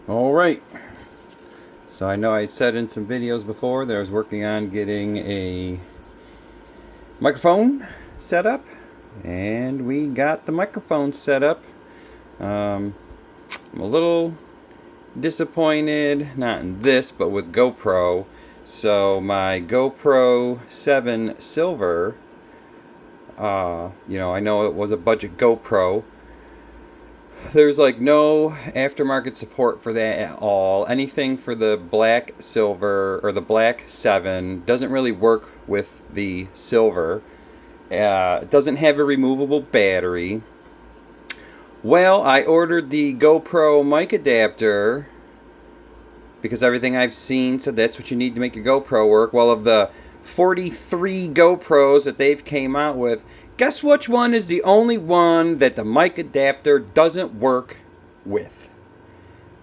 Alright, so I know I said in some videos before that I was working on getting a microphone set up, and we got the microphone set up. I'm a little disappointed, not in this, but with GoPro. So my GoPro 7 Silver, I know it was a budget GoPro. There's like no aftermarket support for that at all. Anything for the black silver or the black 7 doesn't really work with the silver. It doesn't have a removable battery. Well, I ordered the GoPro mic adapter because everything I've seen said that's what you need to make your GoPro work. Well, of the 43 GoPros that they've came out with, guess which one is the only one that the mic adapter doesn't work with?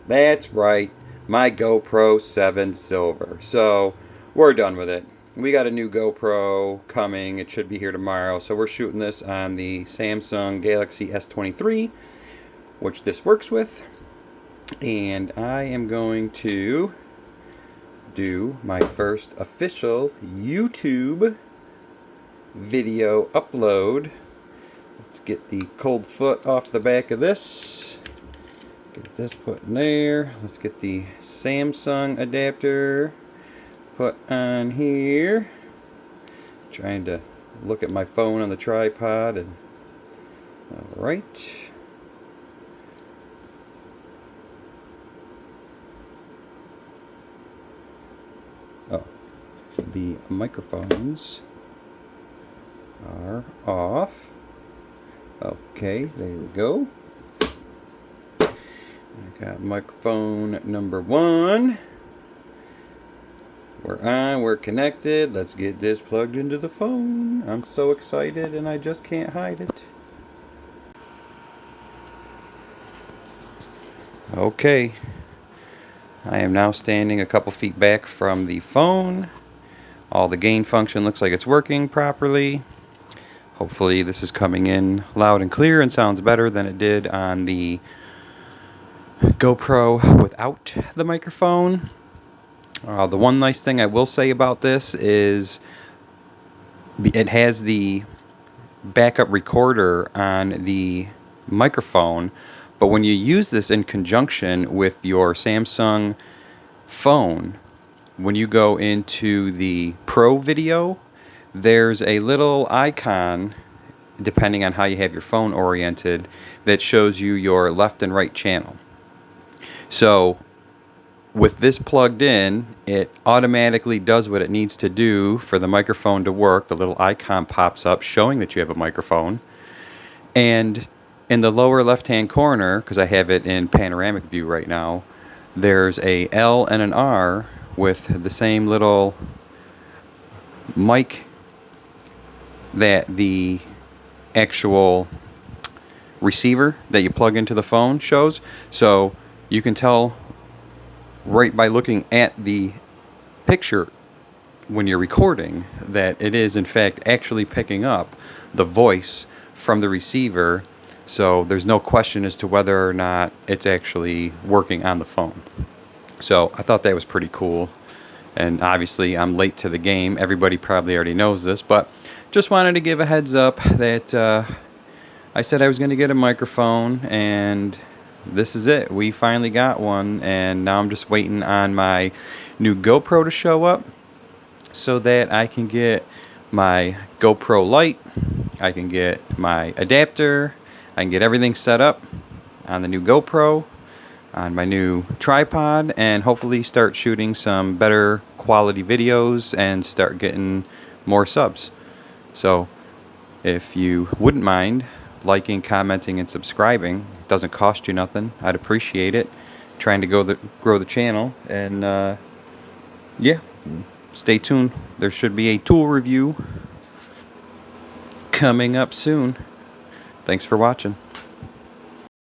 That's right, my GoPro 7 Silver. So we're done with it. We got a new GoPro coming. It should be here tomorrow. So we're shooting this on the Samsung Galaxy S23, which this works with. And I am going to do my first official YouTube video upload. Let's get the cold foot off the back of this. Get this put in there. Let's get the Samsung adapter put on here. Trying to look at my phone on the tripod. And all right. Oh, the microphones are off. Okay, there we go. I got microphone number 1. We're on, we're connected. Let's get this plugged into the phone. I'm so excited and I just can't hide it. Okay. I am now standing a couple feet back from the phone. All the gain function looks like it's working properly. Hopefully this is coming in loud and clear and sounds better than it did on the GoPro without the microphone. The one nice thing I will say about this is it has the backup recorder on the microphone, but when you use this in conjunction with your Samsung phone, when you go into the Pro video, there's a little icon, depending on how you have your phone oriented, that shows you your left and right channel. So with this plugged in, it automatically does what it needs to do for the microphone to work. The little icon pops up showing that you have a microphone. And in the lower left-hand corner, because I have it in panoramic view right now, there's a L and an R with the same little mic that the actual receiver that you plug into the phone shows. So you can tell right by looking at the picture when you're recording that it is in fact actually picking up the voice from the receiver. So there's no question as to whether or not it's actually working on the phone. So I thought that was pretty cool. And obviously I'm late to the game. Everybody probably already knows this, but just wanted to give a heads up that I said I was going to get a microphone, and this is it. We finally got one, and now I'm just waiting on my new GoPro to show up so that I can get my GoPro Lite, I can get my adapter, I can get everything set up on the new GoPro, on my new tripod, and hopefully start shooting some better quality videos and start getting more subs. So if you wouldn't mind liking, commenting, and subscribing, it doesn't cost you nothing. I'd appreciate it. Trying to grow the channel, and yeah, stay tuned. There should be a tool review coming up soon. Thanks for watching.